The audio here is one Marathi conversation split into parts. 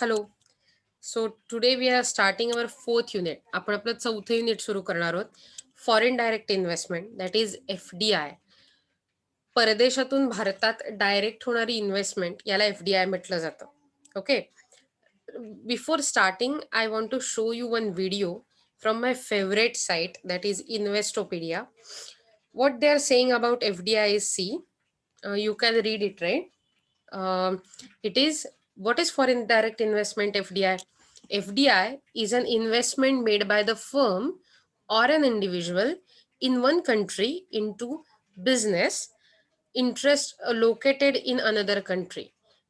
Hello. So today we are starting our fourth unit. आपण आपलं चौथं युनिट सुरू करणार आहोत. Foreign direct investment that is FDI. परदेशातून भारतात डायरेक्ट होणारी इन्व्हेस्टमेंट याला FDI म्हटलं जातं. Okay. Before starting, I want to show you one video from my favorite site that is Investopedia. What they are saying about FDI is see, you can read it, right? It is what is foreign direct investment FDI? FDI is an investment made by the firm or an individual in one country into business interest located in another country.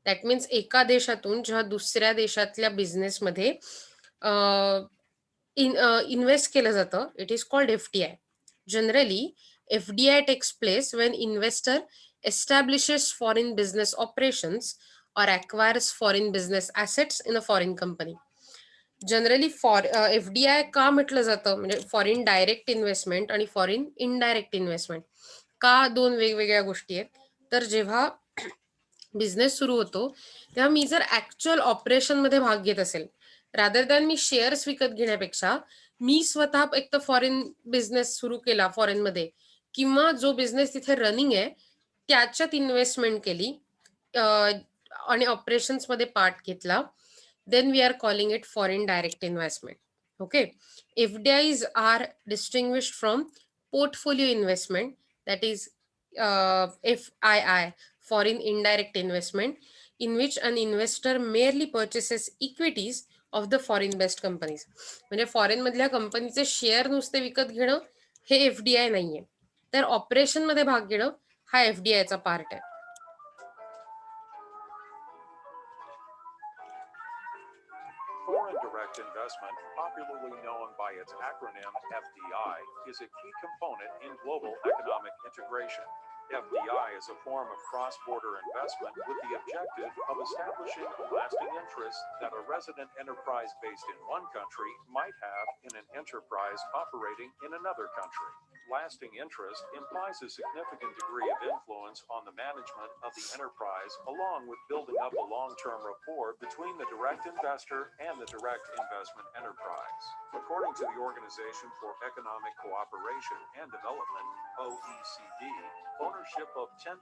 That means एका देशातून जेव्हा दुसऱ्या देशातल्या बिझनेसमध्ये इन्व्हेस्ट केलं जातं, it is called FDI. Generally, FDI takes place when investor establishes foreign business operations or acquires foreign business assets in a foreign company. Generally FDI का म्हटलं जातं म्हणजे फॉरेन डायरेक्ट इन्व्हेस्टमेंट आणि फॉरेन इनडायरेक्ट इन्व्हेस्टमेंट का दोन वेगवेगळ्या गोष्टी आहेत. तर जेव्हा बिझनेस सुरू होतो तेव्हा मी जर ऍक्च्युअल ऑपरेशन मध्ये भाग घेत असेल रादर दॅन मी शेअर्स विकत घेण्यापेक्षा मी स्वतः एक तर फॉरेन बिझनेस सुरू केला फॉरेन मध्ये किंवा जो बिझनेस तिथे रनिंग आहे त्याच्यात इन्व्हेस्टमेंट केली आणि ऑपरेशन्स मध्ये पार्ट घेतला, then we are calling it foreign direct investment. Okay. FDIs are distinguished from portfolio investment, that is FII, foreign indirect investment, in which an investor merely purchases equities of the foreign based companies. म्हणजे फॉरेन मधल्या कंपनीचे शेअर नुसते विकत घेणं हे FDI नाहीये, तर ऑपरेशन मध्ये भाग घेणं हा FDI चा पार्ट आहे. Foreign direct investment, popularly known by its acronym FDI, is a key component in global economic integration. FDI is a form of cross-border investment with the objective of establishing a lasting interest that a resident enterprise based in one country might have in an enterprise operating in another country. Lasting interest implies a significant degree of influence on the management of the enterprise, along with building up a long-term rapport between the direct investor and the direct investment enterprise. According to the Organization for Economic Cooperation and Development, OECD, ownership of 10%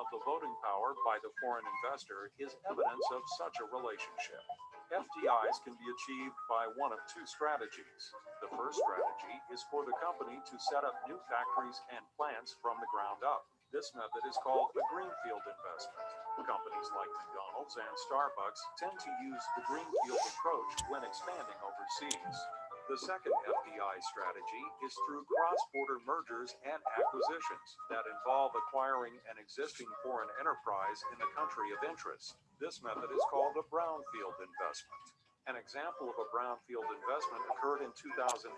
of the voting power by the foreign investor is evidence of such a relationship. FDIs can be achieved by one of two strategies. The first strategy is for the company to set up new factories and plants from the ground up. This method is called a greenfield investment. Companies like McDonald's and Starbucks tend to use the greenfield approach when expanding overseas. The second FDI strategy is through cross-border mergers and acquisitions that involve acquiring an existing foreign enterprise in the country of interest. This method is called a brownfield investment. An example of a brownfield investment occurred in 2008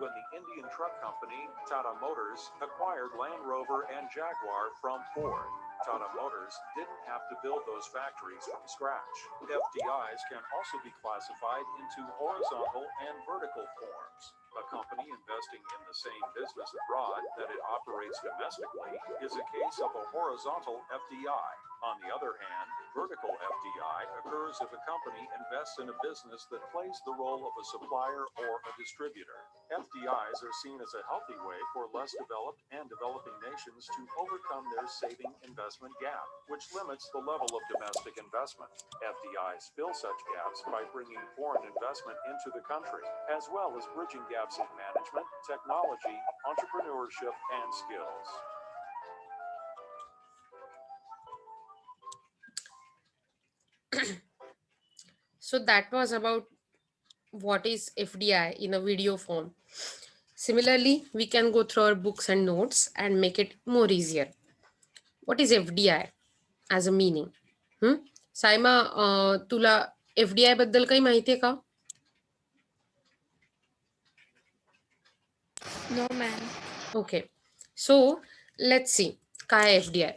when the Indian truck company Tata Motors acquired Land Rover and Jaguar from Ford. Tata Motors didn't have to build those factories from scratch. FDIs can also be classified into horizontal and vertical forms. A company investing in the same business abroad that it operates domestically is a case of a horizontal FDI. On the other hand, vertical FDI occurs if a company invests in a business that plays the role of a supplier or a distributor. FDIs are seen as a healthy way for less developed and developing nations to overcome their saving investment gap, which limits the level of domestic investment. FDIs fill such gaps by bringing foreign investment into the country, as well as bridging gaps in management, technology, entrepreneurship, and skills. So that was about what is FDI in a video form. Similarly, we can go through our books and notes and make it more easier. What is FDI as a meaning? Saima, तुला FDI बद्दल काही माहिती आहे का? No, ma'am. Okay, so let's see. काय FDI?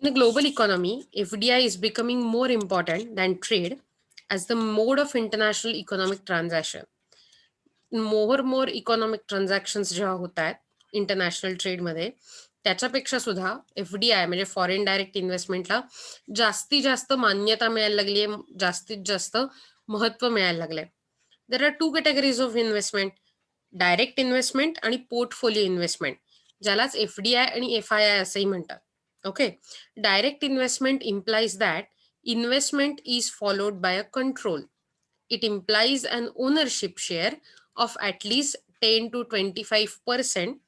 In a global economy, FDI is becoming more important than trade as the mode of international economic transaction. More economic transactions जेव्हा होत आहेत इंटरनॅशनल ट्रेडमध्ये त्याच्यापेक्षा सुद्धा FDI म्हणजे फॉरेन डायरेक्ट इन्व्हेस्टमेंटला जास्तीत जास्त मान्यता मिळायला लागली आहे, जास्तीत जास्त महत्व मिळायला लागलंय. There are 2 categories of investment, direct investment आणि पोर्टफोलिओ इन्व्हेस्टमेंट, ज्यालाच FDI आणि FII असंही म्हणतात. Okay, direct investment implies that investment is followed by a control. It implies an ownership share of at least 10 to 25%.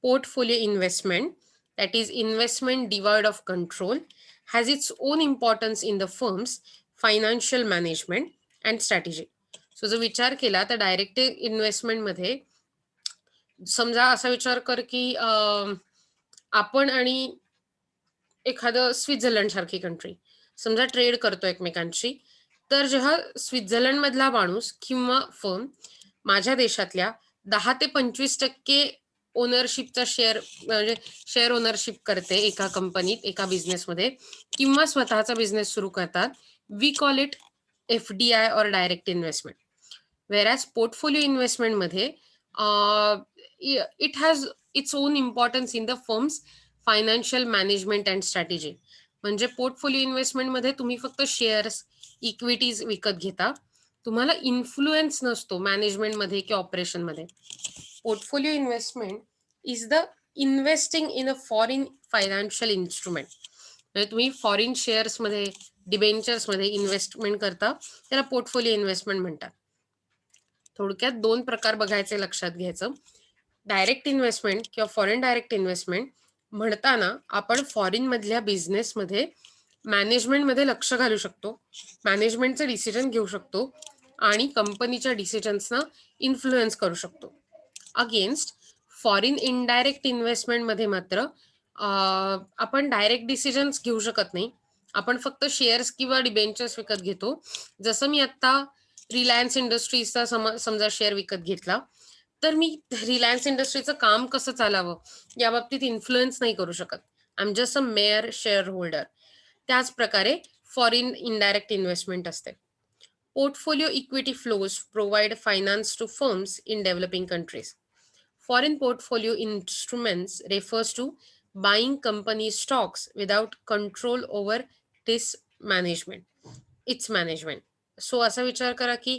Portfolio investment, that is investment devoid of control, has its own importance in the firm's financial management and strategy. So जो विचार केला तर डायरेक्ट इन्व्हेस्टमेंट मध्ये समजा असा विचार कर की आपण आणि एखादं स्वित्झर्लंड सारखी कंट्री समजा ट्रेड करतो एकमेकांशी, तर जेव्हा स्वित्झर्लंड मधला माणूस किंवा फर्म माझ्या देशातल्या 10 ते 25% ओनरशिपचा शेअर म्हणजे शेअर ओनरशिप करते एका कंपनीत, एका बिझनेसमध्ये किंवा स्वतःचा बिझनेस सुरू करतात, वी कॉल इट FDI और direct investment. Whereas portfolio investment मध्ये it has its own importance in the firm's financial management and strategy. म्हणजे पोर्टफोलिओ इन्व्हेस्टमेंट मध्ये तुम्ही फक्त शेअर्स, इक्विटीज विकत घेता, तुम्हाला इन्फ्लुएन्स नसतो मॅनेजमेंट मध्ये किंवा ऑपरेशन मध्ये. Portfolio investment is the investing in a foreign financial instrument. म्हणजे तुम्ही फॉरेन शेअर्स मध्ये, डिबेंचर्स मध्ये इन्व्हेस्टमेंट करता, त्याला पोर्टफोलिओ इन्व्हेस्टमेंट म्हणतात. थोडक्यात 2 प्रकार बघायचे, लक्षात घ्यायचं. डायरेक्ट इन्व्हेस्टमेंट किंवा फॉरेन डायरेक्ट इन्व्हेस्टमेंट म्हणताना आपण फॉरेन मधल्या बिझनेसमध्ये मॅनेजमेंटमध्ये लक्ष घालू शकतो, मॅनेजमेंटचे डिसिजन घेऊ शकतो आणि कंपनीच्या डिसिजन्सना इन्फ्लुएन्स करू शकतो. अगेन्स्ट फॉरेन इनडायरेक्ट इन्व्हेस्टमेंटमध्ये मात्र आपण डायरेक्ट डिसिजन्स घेऊ शकत नाही. आपण फक्त शेअर्स किंवा डिबेंचर्स विकत घेतो. जसं मी आता रिलायन्स इंडस्ट्रीजचा समजा शेअर विकत घेतला, तर मी रिलायन्स इंडस्ट्रीचं काम कसं चालावं या बाबतीत इन्फ्लुएन्स नाही करू शकत. I am just a mere shareholder. त्याच प्रकारे फॉरेन इनडायरेक्ट इन्व्हेस्टमेंट असते. Portfolio equity flows provide finance to firms in developing countries. Foreign portfolio instruments refers to buying company stocks without control over this management. Its management. So असा विचार करा की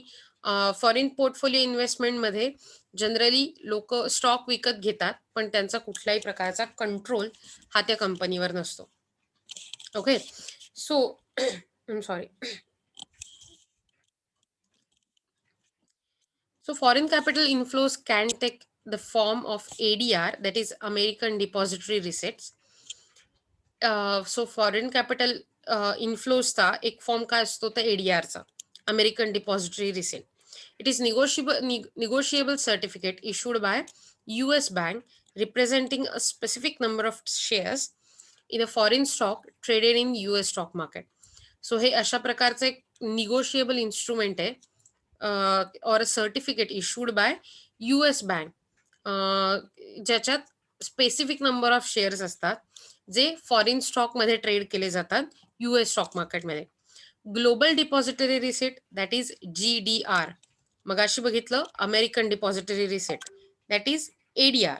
फॉरेन पोर्टफोलिओ इन्व्हेस्टमेंटमध्ये जनरली लोक स्टॉक विकत घेतात, पण त्यांचा कुठल्याही प्रकारचा कंट्रोल हा त्या कंपनीवर नसतो. Okay, so sorry. So foreign capital inflows can take the form of ADR, that is American Depository Receipts. So foreign capital inflowsचा एक फॉर्म काय असतो तर ADRचा, American Depository Receipt. It is negotiable certificate issued by US bank representing a specific number of shares in a foreign stock traded in US stock market. So हे अशा प्रकारचं एक निगोशिएबल इन्स्ट्रुमेंट आहे, or a certificate issued by US bank, ज्याच्यात स्पेसिफिक नंबर ऑफ शेअर्स असतात जे फॉरेन स्टॉक मध्ये ट्रेड केले जातात US स्टॉक मार्केटमध्ये. Global depository receipt, that is GDR. मगाशी बघितलं American depository receipt, that is ADR.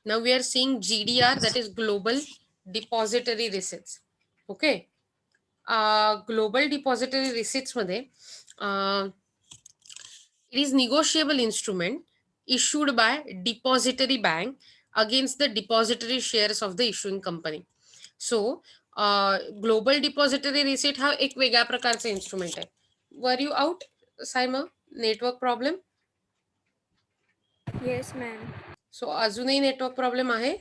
Now we are seeing GDR, that is global depository receipts. Okay, global depository receipts मध्ये it is negotiable instrument issued by depository bank against the depository shares of the issuing company. So global depository receipt हा एक वेगळ्या प्रकारचा इन्स्ट्रुमेंट आहे. Were you out Saima? Network problem? Yes ma'am. So अजूनही नेटवर्क प्रॉब्लेम आहे?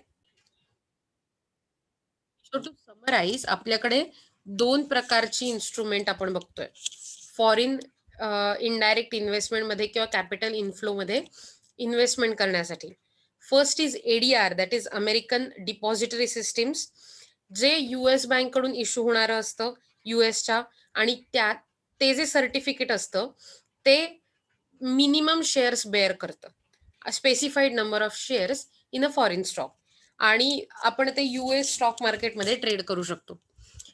सो टू समराईज, आपल्याकडे 2 प्रकारची इन्स्ट्रुमेंट आपण बघतोय फॉरेन इनडायरेक्ट इन्व्हेस्टमेंट मध्ये किंवा कॅपिटल इन्फ्लो मध्ये इन्व्हेस्टमेंट करण्यासाठी. First is ADR, that is American depository systems, जे US बँक कडून इश्यू होणारं असतं USच्या, आणि त्यात ते जे सर्टिफिकेट असतं ते मिनिमम शेअर्स बेअर करतं, specified number of shares in a foreign stock, आणि आपण ते US स्टॉक मार्केटमध्ये ट्रेड करू शकतो.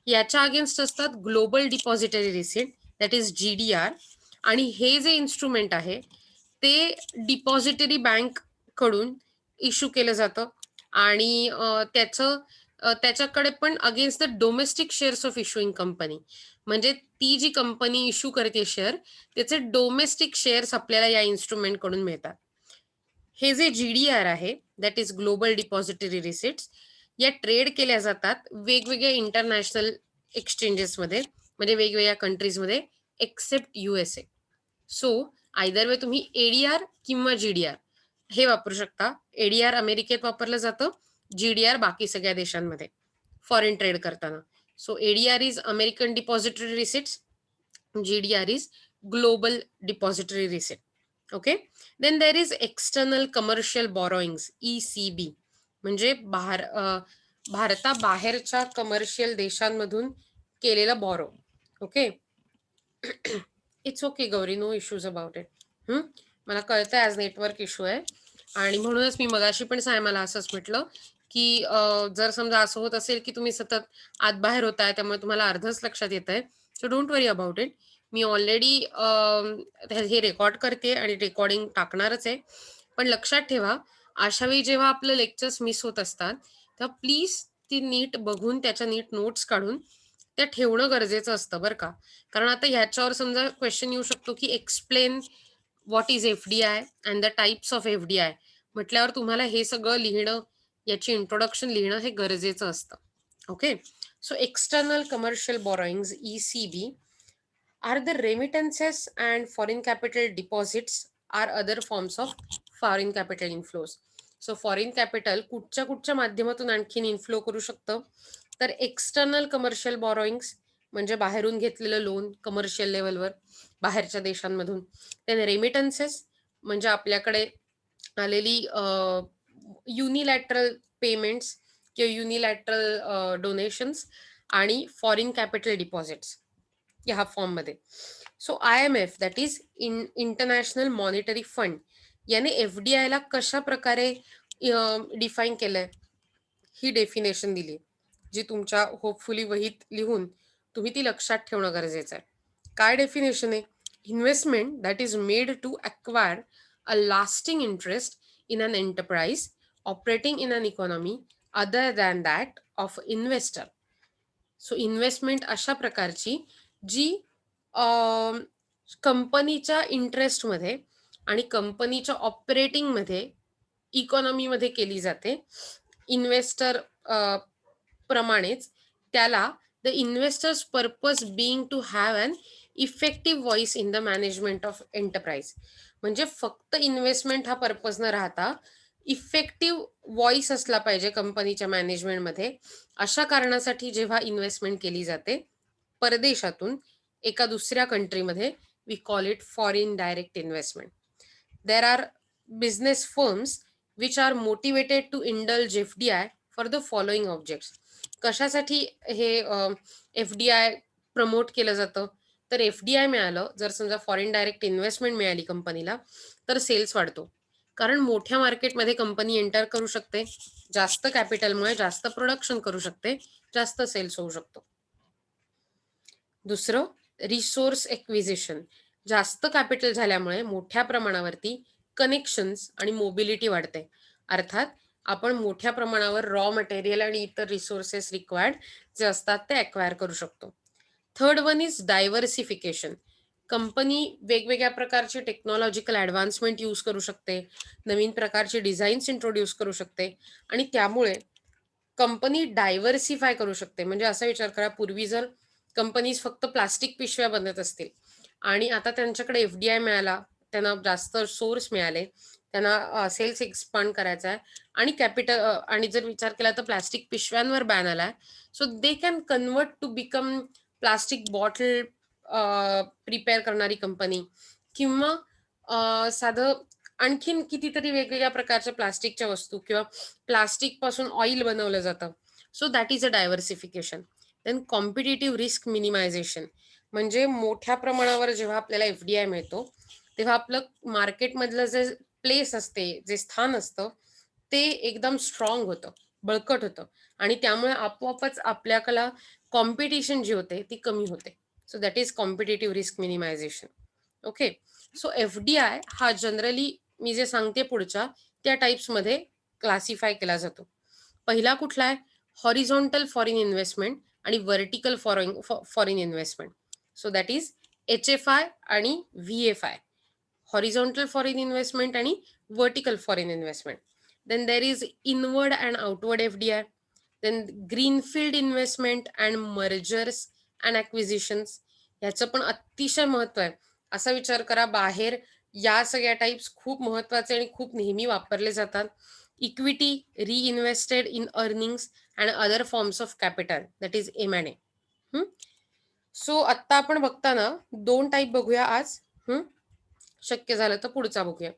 याच्या अगेन्स्ट असतात global depository receipt, that is GDR, आणि हे जे इन्स्ट्रुमेंट आहे ते डिपॉझिटरी बँक कडून इश्यू केलं जातं आणि त्याच्याकडे पण against the domestic shares of issuing company, म्हणजे ती जी कंपनी इश्यू करते शेअर, त्याचे डोमेस्टिक शेअर्स आपल्याला या इन्स्ट्रुमेंट कडून मिळतात. हे जे GDR आहे, that is global depository receipts, या ट्रेड केल्या जातात वेगवेगळ्या इंटरनॅशनल एक्सचेंजेसमध्ये, म्हणजे वेगवेगळ्या कंट्रीजमध्ये, एक्सेप्ट USA. सो आयदर वे तुम्ही ADR किंवा GDR हे वापरू शकता. ADR अमेरिकेत वापरलं जातं, GDR बाकी सगळ्या देशांमध्ये फॉरेन ट्रेड करताना. So ADR is American depository receipts, GDR is global depository receipt. Okay. Then there is external commercial borrowings, ECB, म्हणजे भारताबाहेरच्या कमर्शियल देशांमधून केलेला borrow. Okay. It's okay Gauri, no issues about it. मला कळतंय आज नेटवर्क इश्यू आहे, आणि म्हणूनच मी मगाशी पण मला असंच म्हटलं की जर समजा असं होत असेल की तुम्ही सतत आत बाहेर होताय, त्यामुळे तुम्हाला अर्धच लक्षात येत आहे, so don't worry about it. Me already हे रेकॉर्ड करते आणि रेकॉर्डिंग टाकणारच आहे. पण लक्षात ठेवा, अशा वेळी जेव्हा आपलं लेक्चर्स मिस होत असतात, तेव्हा प्लीज ती नीट बघून त्याच्या नीट नोट्स काढून त्या ठेवणं गरजेचं असतं बरं का. कारण आता ह्याच्यावर समजा क्वेश्चन येऊ शकतो की explain what is FDI and the types of FDI म्हटल्यावर तुम्हाला हे सगळं लिहिणं, याची इंट्रोडक्शन लिहिणं हे गरजेचं असतं. Okay. So external commercial borrowings, ECB, are the remittances and foreign capital deposits are other forms of foreign capital inflows. So foreign capital कुठच्या माध्यमातून आणखीन इन्फ्लो करू शकतं, तर एक्सटर्नल कमर्शियल बॉरोइंग्स म्हणजे बाहेरून घेतलेलं लोन कमर्शियल लेवलवर बाहेरच्या देशांमधून. त्याने रेमिटन्सेस म्हणजे आपल्याकडे आलेली युनिलॅटरल पेमेंट्स किंवा युनिलॅटरल डोनेशन्स, आणि फॉरेन कॅपिटल डिपॉझिट्स ह्या फॉर्ममध्ये. So IMF, that is international monetary fund, याने FDI ला कशा प्रकारे डिफाईन केलंय, ही डेफिनेशन दिली, जी तुमच्या होपफुली वहीत लिहून तुम्ही ती लक्षात ठेवणं गरजेचं आहे. काय डेफिनेशन आहे? Investment that is made to acquire a lasting interest in an enterprise operating in an economy other than that of investor. So investment अशा प्रकारची जी कंपनीच्या इंटरेस्टमध्ये आणि कंपनीच्या ऑपरेटिंगमध्ये, इकॉनॉमीमध्ये केली जाते. इन्व्हेस्टर प्रमाणेच त्याला the investor's purpose being to have an effective voice in the management of enterprise. म्हणजे फक्त इन्व्हेस्टमेंट हा पर्पज न राहता इफेक्टिव्ह व्हॉइस असला पाहिजे कंपनीच्या मॅनेजमेंटमध्ये. अशा कारणासाठी जेव्हा इन्व्हेस्टमेंट केली जाते परदेशातून एका दुसऱ्या कंट्रीमध्ये, we call it foreign direct investment. There are business firms which are motivated to indulge FDI for the following objects. कशासाठी हे FDI प्रमोट केलं जातं, तर FDI मिळालं, जर समजा फॉरेन डायरेक्ट इन्व्हेस्टमेंट मिळाली कंपनीला, तर सेल्स वाढतो. कारण मोठ्या मार्केटमध्ये कंपनी एंटर करू शकते, जास्त कॅपिटलमुळे जास्त प्रोडक्शन करू शकते, जास्त सेल्स होऊ शकतो. दुसरं, रिसोर्स एक्विजिशन. जास्त कॅपिटल झाल्यामुळे मोठ्या प्रमाणावरती कनेक्शन्स आणि मोबिलिटी वाढते. अर्थात आपण मोठ्या प्रमाणावर रॉ मटेरियल आणि इतर रिसोर्सेस रिक्वायर्ड जे असतात ते अक्वायर करू शकतो. Third one is diversification. Company वेगवेगळ्या प्रकारचे टेक्नॉलॉजिकल ॲडव्हान्समेंट यूज करू शकते, नवीन प्रकारचे डिझाईन्स इंट्रोड्यूस करू शकते, आणि त्यामुळे कंपनी डायव्हर्सिफाय करू शकते. म्हणजे असा विचार करा, पूर्वी जर कंपनीज फक्त प्लास्टिक पिशव्या बनवत असतील आणि आता त्यांच्याकडे FDI मिळाला, त्यांना जास्त सोर्स मिळाले, त्यांना सेल्स एक्सपांड करायचा आहे, आणि कॅपिटल आणि जर विचार केला तर प्लास्टिक पिशव्यांवर बॅन आलाय. So they can convert to become plastic bottle prepare करणारी कंपनी, किंवा साधं आणखीन कितीतरी वेगवेगळ्या प्रकारच्या प्लास्टिकच्या वस्तू, किंवा प्लास्टिक पासून ऑइल बनवलं जातं. So that is a diversification. Then competitive risk minimisation. म्हणजे मोठ्या प्रमाणावर जेव्हा आपल्याला FDI मिळतो, तेव्हा आपलं मार्केटमधलं जे प्लेस असते, जे स्थान असतं, ते एकदम स्ट्रॉंग होतं, बळकट होतं, आणि त्यामुळे आपोआपच आपल्याला कॉम्पिटिशन जी होते ती कमी होते. So that is competitive risk minimisation. Okay. So FDI हा जनरली मी जे सांगते पुढच्या त्या टाइप्समध्ये क्लासिफाय केला जातो. पहिला कुठला आहे? हॉरिझॉन्टल फॉरेन इन्व्हेस्टमेंट आणि vertical foreign investment. So that is HFI आणि VFI. Horizontal foreign investment आणि vertical foreign investment. Then there is inward and outward FDI. Then greenfield investment and mergers and acquisitions. ह्याचं पण अतिशय महत्व आहे. असा विचार करा, बाहेर या सगळ्या टाइप्स खूप महत्वाचे आणि खूप नेहमी वापरले जातात. Equity reinvested in earnings and other forms of capital, that is M&A. So आत्ता आपण बघताना 2 टाईप बघूया आज. शक्य झालं तर पुढचा बघूया.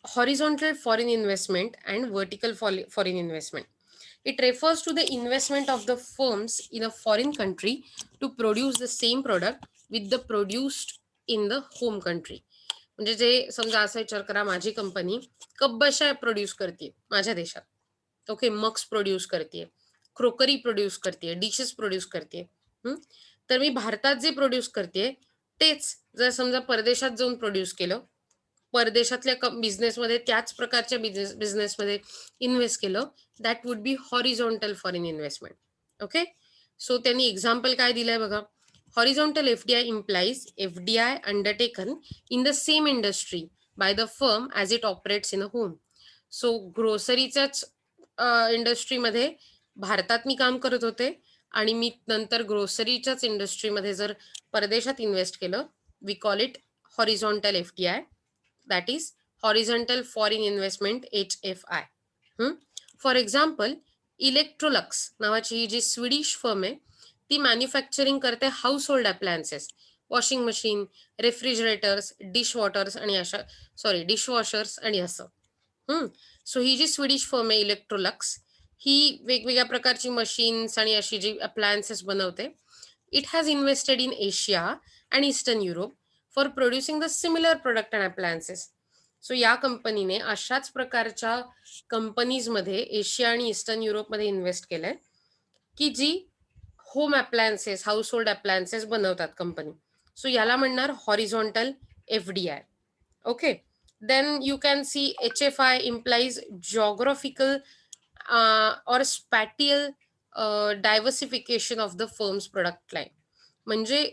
Horizontal foreign investment and vertical foreign investment. It refers to the investment of the firms in a foreign country to produce the same product with the produced in the home country. म्हणजे जे समजा असा विचार करा, माझी कंपनी कब्बशा प्रोड्यूस करते माझ्या देशात. ओके, मग्स प्रोड्यूस करते, क्रोकरी प्रोड्यूस करते, डिशेस प्रोड्यूस करते. तर मी भारतात जे प्रोड्यूस करते तेच जर समजा परदेशात जाऊन प्रोड्यूस केलं, परदेशातल्या बिझनेसमध्ये त्याच प्रकारच्या बिझनेसमध्ये इन्व्हेस्ट केलं, that would B horizontal foreign investment. Okay, so त्यांनी एक्झाम्पल काय दिलंय बघा. Horizontal FDI implies FDI undertaken in the same industry by the firm as it operates in a home. So ग्रोसरीच्याच इंडस्ट्रीमध्ये भारतात मी काम करत होते आणि मी नंतर ग्रोसरीच्याच इंडस्ट्रीमध्ये जर परदेशात इन्व्हेस्ट केलं, we call it horizontal FDI, that is horizontal foreign investment HFI. For example, Electrolux नावाची ही जी स्वीडिश फर्म आहे ती मॅन्युफॅक्चरिंग करते household appliances, washing machine, refrigerators, dishwashers आणि असं. सो ही जी स्वीडिश फर्म आहे इलेक्ट्रोलक्स, ही वेगवेगळ्या प्रकारची मशीन्स आणि अशी जी अप्लायन्सेस बनवते. It has invested in Asia and eastern Europe for producing the similar product and appliances. So या कंपनीने अशाच प्रकारच्या कंपनीजमध्ये एशिया आणि ईस्टर्न युरोपमध्ये इन्व्हेस्ट केलंय की जी home appliances, household appliances बनवतात कंपनी. सो याला म्हणणार horizontal FDI. Okay, then you can see HFI implies geographical or spatial diversification of the firm's product line. म्हणजे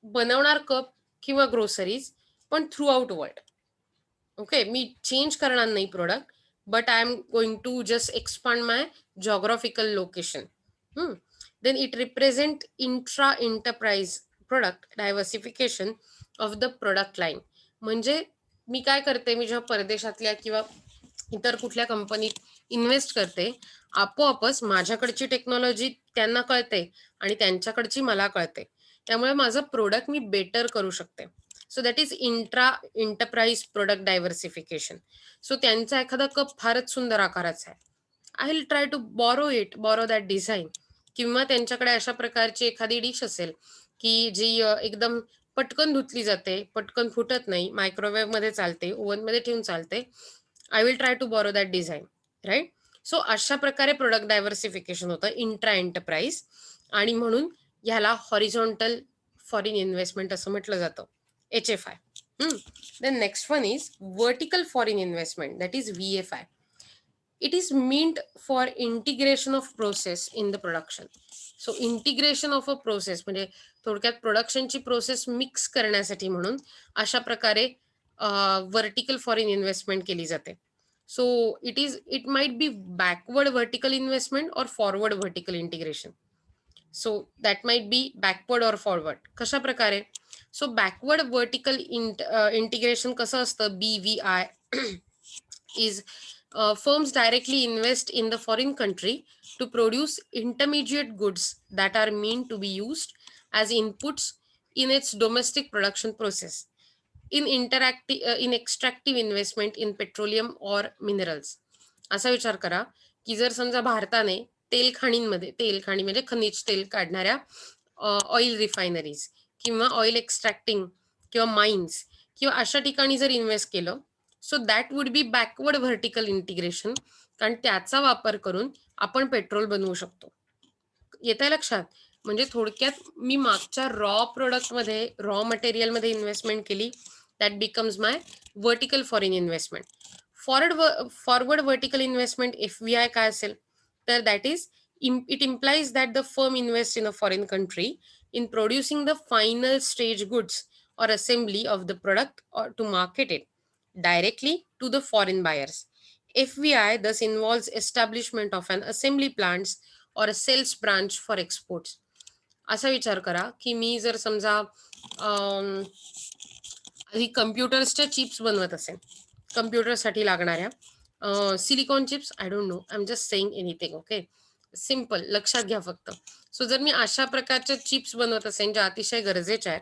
बनवणार कप किंवा ग्रोसरीज पण थ्रू आउट वर्ल्ड. ओके, मी चेंज करणार नाही product, but I am going to just expand my geographical location. Then it represent intra enterprise product diversification of the product line. म्हणजे मी काय करते, मी जेव्हा परदेशातल्या किंवा इतर कुठल्या कंपनीत इन्व्हेस्ट करते, आपोआपच माझ्याकडची टेक्नॉलॉजी त्यांना कळते आणि त्यांच्याकडची मला कळते, त्यामुळे माझं प्रोडक्ट मी बेटर करू शकते. So that is intra enterprise product diversification. So त्यांचा एखादा कप फारच सुंदर आकाराचा आहे, I will try to borrow that design. किंवा त्यांच्याकडे अशा प्रकारची एखादी डिश असेल की जी एकदम पटकन धुतली जाते, पटकन फुटत नाही, मायक्रोवेव्ह मध्ये चालते, ओव्हन मध्ये ठेवून चालते, I will try to borrow that design, right. So अशा प्रकारे प्रोडक्ट डायव्हर्सिफिकेशन होतं इंट्रा एंटरप्राइज, आणि म्हणून ह्याला हॉरिझॉन्टल फॉरेन इन्व्हेस्टमेंट असं म्हटलं जातं, HFI. Then next one is vertical foreign investment, that is VFI. It is meant for integration of process in the production. So integration of a process म्हणजे थोडक्यात प्रोडक्शनची प्रोसेस मिक्स करण्यासाठी म्हणून अशा प्रकारे व्हर्टिकल फॉरेन इन्व्हेस्टमेंट केली जाते. So it might be backward vertical investment और forward vertical integration. So that might be backward और फॉरवर्ड. कशा प्रकारे? सो बॅकवर्ड व्हर्टिकल इंटिग्रेशन कसं असतं, BVI is firms directly invest in the foreign country to produce intermediate goods that are meant to be used as inputs in its domestic production process. In extractive investment in petroleum or minerals. असा विचार करा की जर समजा भारताने तेल म्हणजे खनिज तेल काढणाऱ्या ऑइल रिफायनरीज किंवा ऑइल एक्स्ट्रॅक्टिंग किंवा माइन्स किंवा अशा ठिकाणी जर इन्व्हेस्ट केलं, so that would B backward vertical integration, कारण त्याचा वापर करून आपण पेट्रोल बनवू शकतो. येतंय लक्षात? म्हणजे थोडक्यात मी मागच्या रॉ मटेरियलमध्ये इन्व्हेस्टमेंट केली, that becomes my vertical foreign investment. Forward vertical investment FVI काय असेल, तर that is it implies that the firm invests in a foreign country in producing the final stage goods or assembly of the product or to market it directly to the foreign buyers. FVI thus involves establishment of an assembly plants or a sales branch for exports. असा विचार करा की मी जर समजा आधी कम्प्युटर्सच्या चिप्स बनवत असेल, कम्प्युटरसाठी लागणाऱ्या silicon chips, I don't know, I am just saying anything, okay, simple, लक्षात घ्या फक्त. सो जर मी अशा प्रकारच्या चिप्स बनवत असेल ज्या अतिशय गरजेच्या आहेत,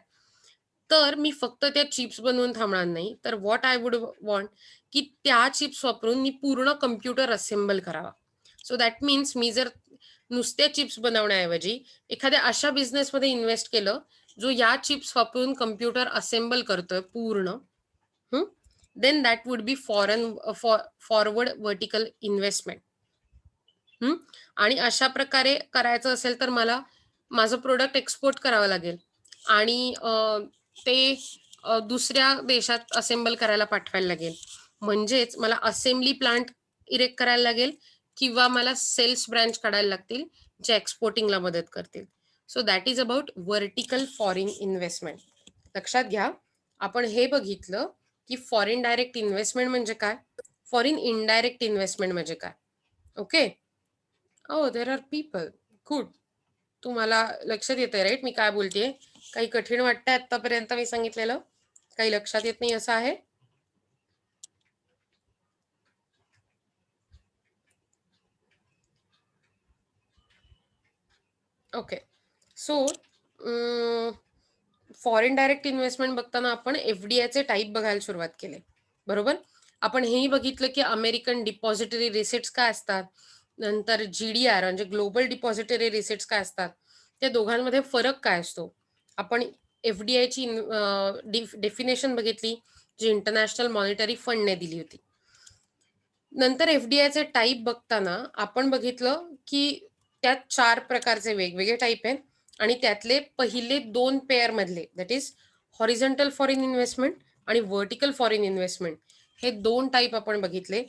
तर मी फक्त त्या चिप्स बनवून थांबणार नाही, तर व्हॉट आय वुड वॉन्ट की त्या चिप्स वापरून मी पूर्ण कम्प्युटर असेंबल करावा. सो दॅट मीन्स मी जर नुसत्या चिप्स बनवण्याऐवजी एखाद्या अशा बिझनेसमध्ये इन्व्हेस्ट केलं जो या चिप्स वापरून कम्प्युटर असेंबल करतोय पूर्ण, then that would be forward vertical investment. आणि अशा प्रकारे करायचं असेल तर मला माझं प्रोडक्ट एक्सपोर्ट करावं लागेल आणि ते दुसऱ्या देशात असेंबल करायला पाठवायला लागेल. म्हणजेच मला असेंब्ली प्लांट इरेक्ट करायला लागेल किंवा मला सेल्स ब्रँच काढायला लागतील जे एक्सपोर्टिंगला मदत करतील. So that is about vertical foreign investment. लक्षात घ्या, आपण हे बघितलं की फॉरेन डायरेक्ट इन्व्हेस्टमेंट म्हणजे काय, फॉरेन इनडायरेक्ट इन्व्हेस्टमेंट म्हणजे काय. Okay, there are people, good. तुम्हाला लक्षात येतंय राईट मी काय बोलतेय? काही कठीण वाटतंय आतापर्यंत मी सांगितलेलं? काही लक्षात येत नाही असं आहे? Okay, so foreign direct investment बघताना आपण एफडीआयचे टाईप बघायला सुरुवात केली, बरोबर. आपण हेही बघितलं की अमेरिकन डिपॉझिटरी रिसिट्स काय असतात, नंतर जीडीआर म्हणजे ग्लोबल डिपॉझिटरी रिसिट्स काय असतात, त्या दोघांमध्ये फरक काय असतो. आपण एफडीआयची डेफिनेशन बघितली जी इंटरनॅशनल मॉनिटरी फंडने दिली होती. नंतर एफडीआयचे टाईप बघताना आपण बघितलं की त्यात 4 प्रकारचे वेगवेगळे टाईप आहेत आणि त्यातले पहिले 2 पेअर मधले, that is horizontal foreign investment आणि व्हर्टिकल फॉरेन इन्व्हेस्टमेंट, हे 2 टाईप आपण बघितले.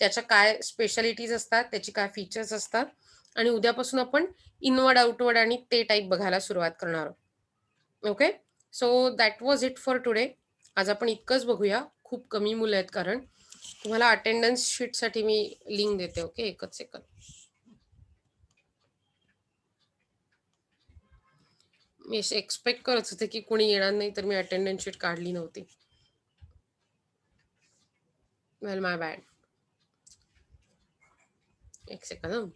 त्याच्या काय स्पेशालिटीज असतात, त्याची काय फीचर्स असतात, आणि उद्यापासून आपण इनवर्ड आउटवर्ड आणि ते टाईप बघायला सुरुवात करणार आहोत. Okay, so that was it for today. आज आपण इतकंच बघूया, खूप कमी मुलं आहेत कारण. तुम्हाला अटेंडन्स शीटसाठी मी लिंक देते. ओके, एकच सेकंद. मी असे एक्सपेक्ट करत होते की कोणी येणार नाही, तर मी अटेंडन्स शीट काढली नव्हती. Well, my bad. एक सेकंद.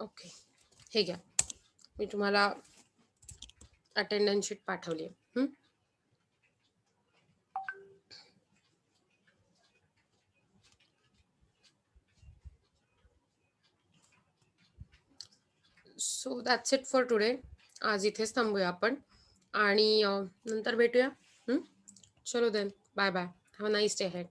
ओके, हे घ्या, मी तुम्हाला अटेंडन्स शीट पाठवली आहे. So that's it for today. आज इथेच थांबूया आपण आणि नंतर भेटूया. चलो then, bye bye, have a nice day ahead.